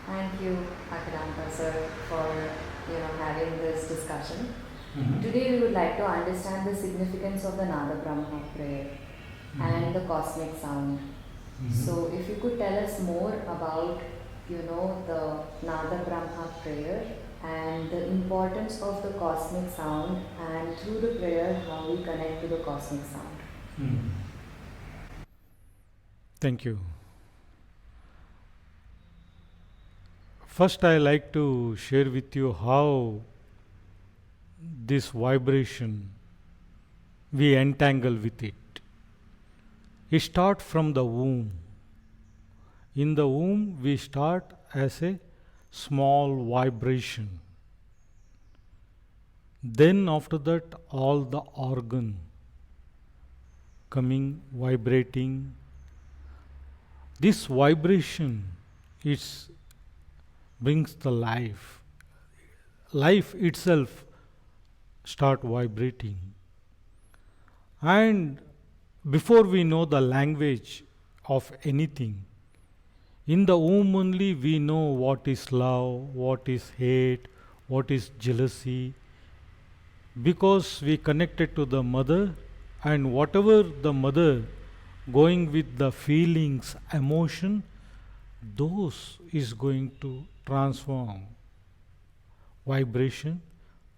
Thank you, Akadanta sir, for having this discussion. Mhm. Today we would like to understand the significance of the Nada Brahma prayer and the Mhm. cosmic sound. Mhm. So if you could tell us more about the Nada Brahma prayer and the importance of the cosmic sound, and through the prayer how we connect to the cosmic sound. Mhm. Thank you. First, I like to share with you how this vibration we entangle with it. It starts from the womb. In the womb, we start as a small vibration. Then, after that, all the organ coming vibrating. This vibration is brings the life. Life itself start vibrating. And before we know the language of anything, in the womb only we know what is love, what is hate, what is jealousy, because we connected to the mother, and whatever the mother going with the feelings, emotion, those is going to transform vibration,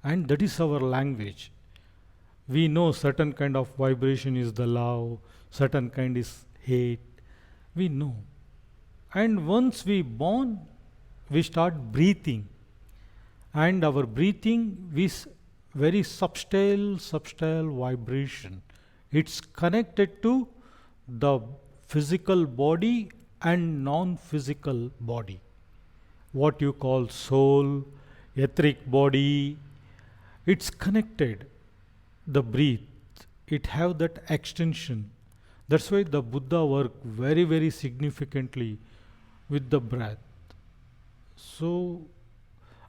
and that is our language. We know certain kind of vibration is the love, certain kind is hate, we know. And once we born, we start breathing, and our breathing is very subtle vibration. It's connected to the physical body and non-physical body, what you call soul, etheric body. It's connected, the breath, it have that extension. That's why the Buddha worked very significantly with the breath. So,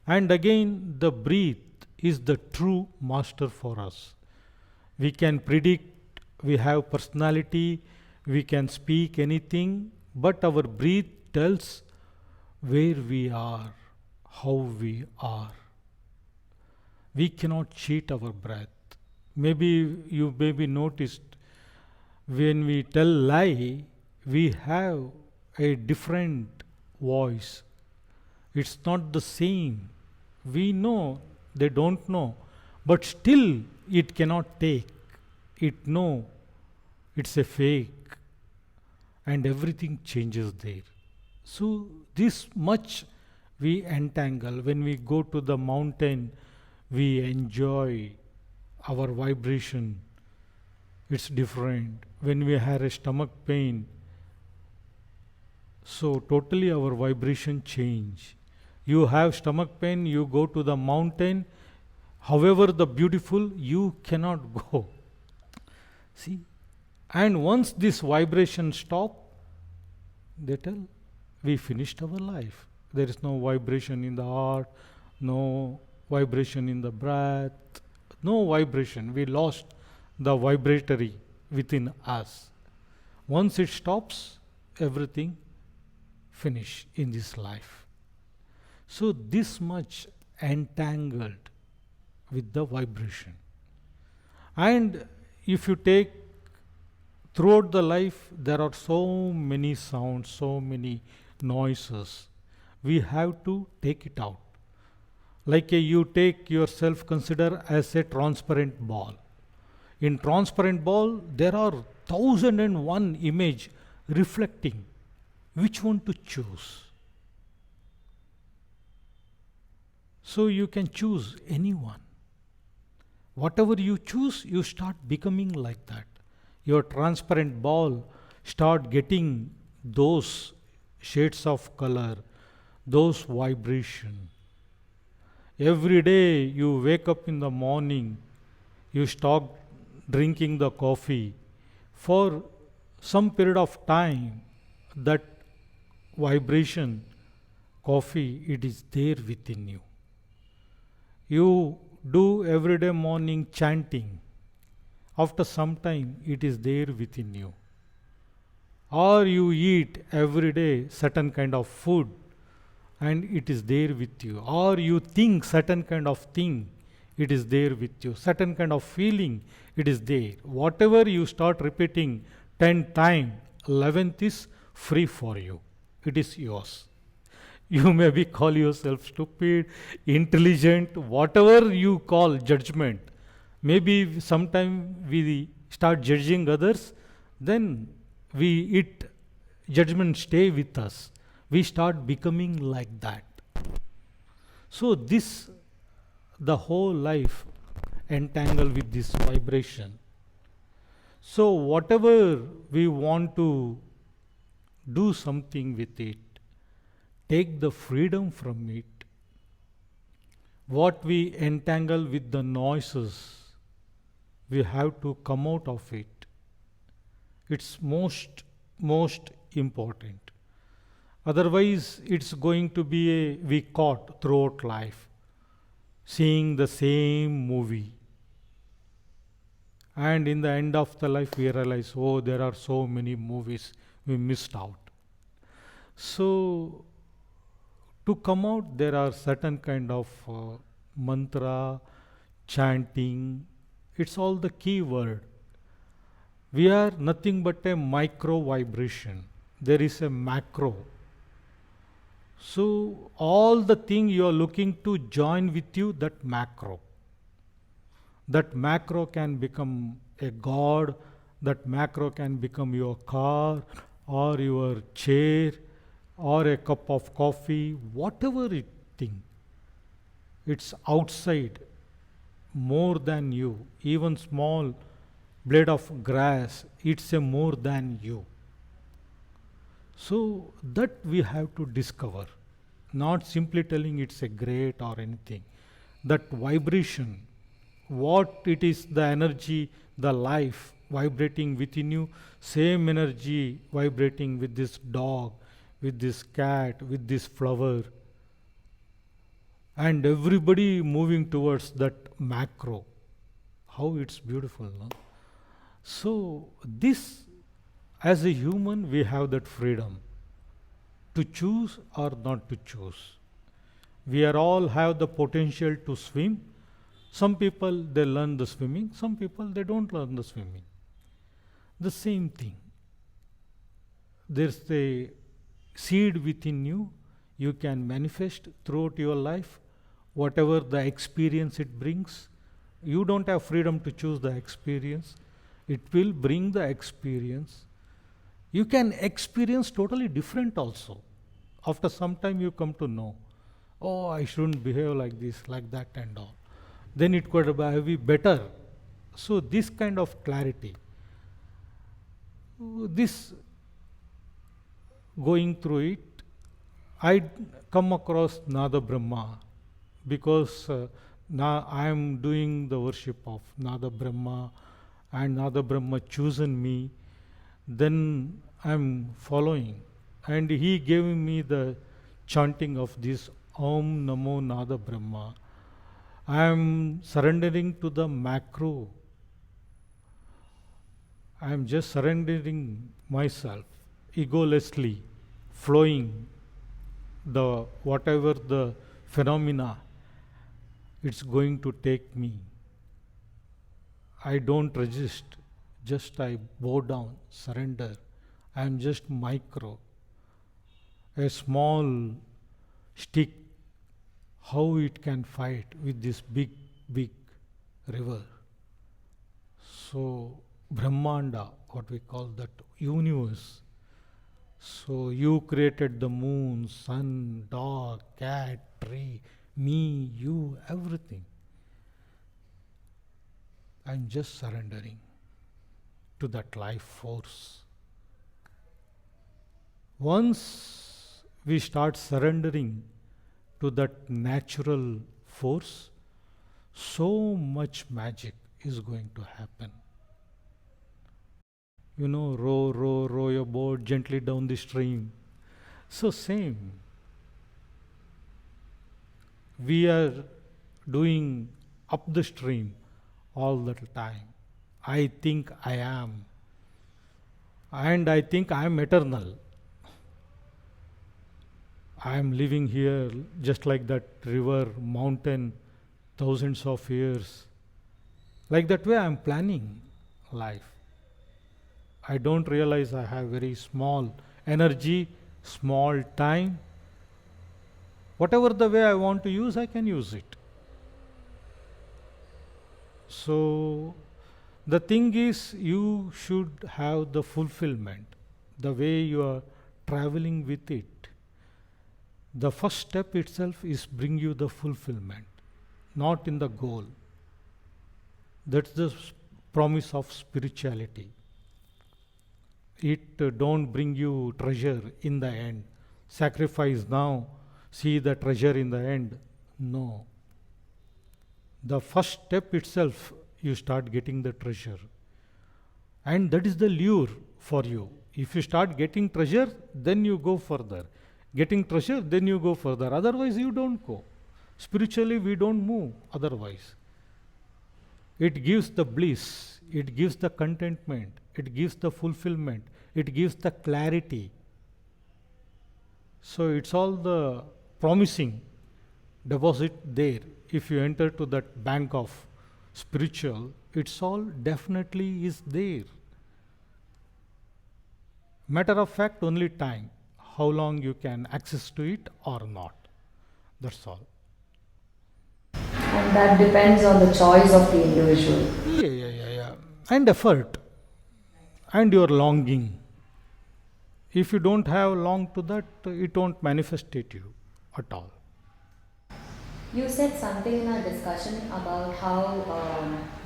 and again, the breath is the true master for us. We can predict, we have personality, we can speak anything, but our breath tells where we are, how we are. We cannot cheat our breath. Maybe you maybe noticed, when we tell lie, we have a different voice. It's not the same. We know they don't know, but still it cannot take. It know it's a fake, and everything changes there. So this much we entangle. When we go to the mountain, we enjoy our vibration. It's different. When we have a stomach pain, so totally our vibration change. You have stomach pain, you go to the mountain, however the beautiful, you cannot go. See? And once this vibration stop, they tell we finished our life. There is no vibration in the heart, no vibration in the breath, no vibration. We lost the vibratory within us. Once it stops, everything finish in this life. So this much entangled with the vibration. And if you take throughout the life, there are so many sounds, so many noises. We have to take it out. Like you take yourself, consider as a transparent ball. In transparent ball, there are 1001 image reflecting. Which one to choose? So you can choose anyone. Whatever you choose, you start becoming like that. Your transparent ball start getting those shades of color, those vibration. Every day you wake up in the morning, you stop drinking the coffee. For some period of time, that vibration, coffee, it is there within you. You do everyday morning chanting. After some time, it is there within you. Or you eat every day certain kind of food, and it is there with you, or you think certain kind of thing, it is there with you, certain kind of feeling, it is there. Whatever you start repeating 10 times, 11th is free for you, it is yours. You may be call yourself stupid, intelligent, whatever you call judgment. Maybe sometime we start judging others, then we it judgment stay with us. We start becoming like that. So this the whole life entangled with this vibration. So whatever we want to do something with it, take the freedom from it. What we entangle with the noises, we have to come out of it. It's most important. Otherwise, it's going to be a we caught throughout life, seeing the same movie. And in the end of the life, we realize, oh, there are so many movies we missed out. So, to come out, there are certain kind of mantra, chanting. It's all the key word. We are nothing but a micro vibration. There is a macro. So all the thing you are looking to join with you, that macro. That macro can become a god, that macro can become your car or your chair or a cup of coffee, whatever it thing. It's outside more than you. Even small blade of grass, it's a more than you. So that we have to discover, not simply telling it's a great or anything. That vibration, what it is, the energy, the life vibrating within you, same energy vibrating with this dog, with this cat, with this flower, and everybody moving towards that macro. How it's beautiful, no? So this, as a human, we have that freedom to choose or not to choose. We are all have the potential to swim. Some people they learn the swimming, some people they don't learn the swimming. The same thing. There's a seed within you, you can manifest throughout your life, whatever the experience it brings. You don't have freedom to choose the experience. It will bring the experience. You can experience totally different also. After some time you come to know, oh, I shouldn't behave like this, like that and all. Then it could be better. So this kind of clarity, this going through it, I come across Nada Brahma because now I am doing the worship of Nada Brahma and Nada Brahma chosen me. Then I am following, and he gave me the chanting of this Om Namo Nada Brahma. I am surrendering to the macro. I am just surrendering myself egolessly, flowing the whatever the phenomena it's going to take me. I don't resist, just I bow down, surrender. I am just micro, a small stick. How it can fight with this big river. So Brahmanda, what we call that universe. So you created the moon, sun, dog, cat, tree, me, you, everything. I'm just surrendering to that life force. Once we start surrendering to that natural force, so much magic is going to happen. You know, row your boat gently down the stream. So same. We are doing up the stream all the time. I think I am. And I think I am eternal. I am living here just like that river, mountain, thousands of years. Like that way I am planning life. I don't realize I have very small energy, small time. Whatever the way I want to use, I can use it. So the thing is, you should have the fulfillment, the way you are traveling with it. The first step itself is bring you the fulfillment, not in the goal. That's the promise of spirituality. It don't bring you treasure in the end. Sacrifice now, see the treasure in the end. No. The first step itself, you start getting the treasure. And that is the lure for you. If you start getting treasure, then you go further. Getting treasure, then you go further. Otherwise, you don't go. Spiritually, we don't move otherwise. It gives the bliss, it gives the contentment, it gives the fulfillment, it gives the clarity. So it's all the promising deposit there. If you enter to that bank of spiritual, it's all definitely is there. Matter of fact, only time, how long you can access to it or not. That's all. And that depends on the choice of the individual. Yeah. And effort and your longing. If you don't have long to that, it won't manifest it you at all. You said something in our discussion about how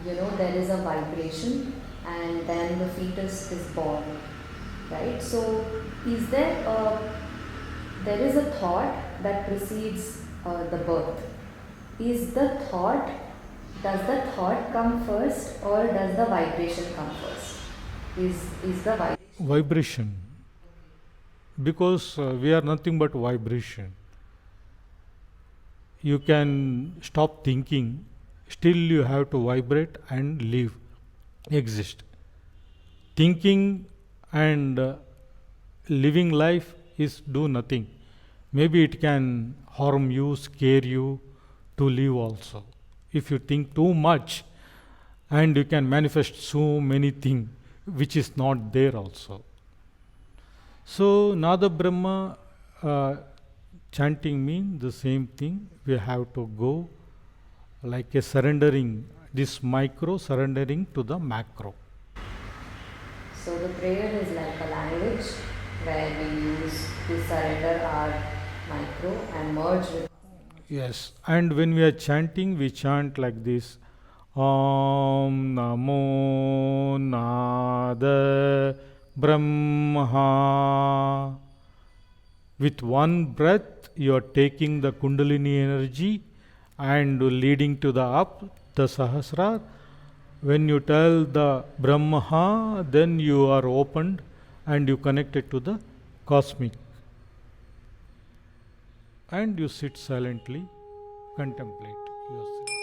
there is a vibration and then the fetus is born, right? So is there is a thought that precedes the birth? Does the thought come first or does the vibration come first? Is the Vibration, because we are nothing but vibration. You can stop thinking, still you have to vibrate and live, exist. Thinking and living life is do nothing. Maybe it can harm you, scare you to live also. If you think too much, and you can manifest so many things which is not there also. So Nada Brahma chanting means the same thing. We have to go like a surrendering, this micro surrendering to the macro. So the prayer is like a language where we use to surrender our micro and merge with. Yes, and when we are chanting, we chant like this: Om Namo Nada Brahma. With one breath, you are taking the Kundalini energy and leading to the up, the Sahasrara. When you tell the Brahma, then you are opened and you connected to the cosmic. And you sit silently, contemplate yourself.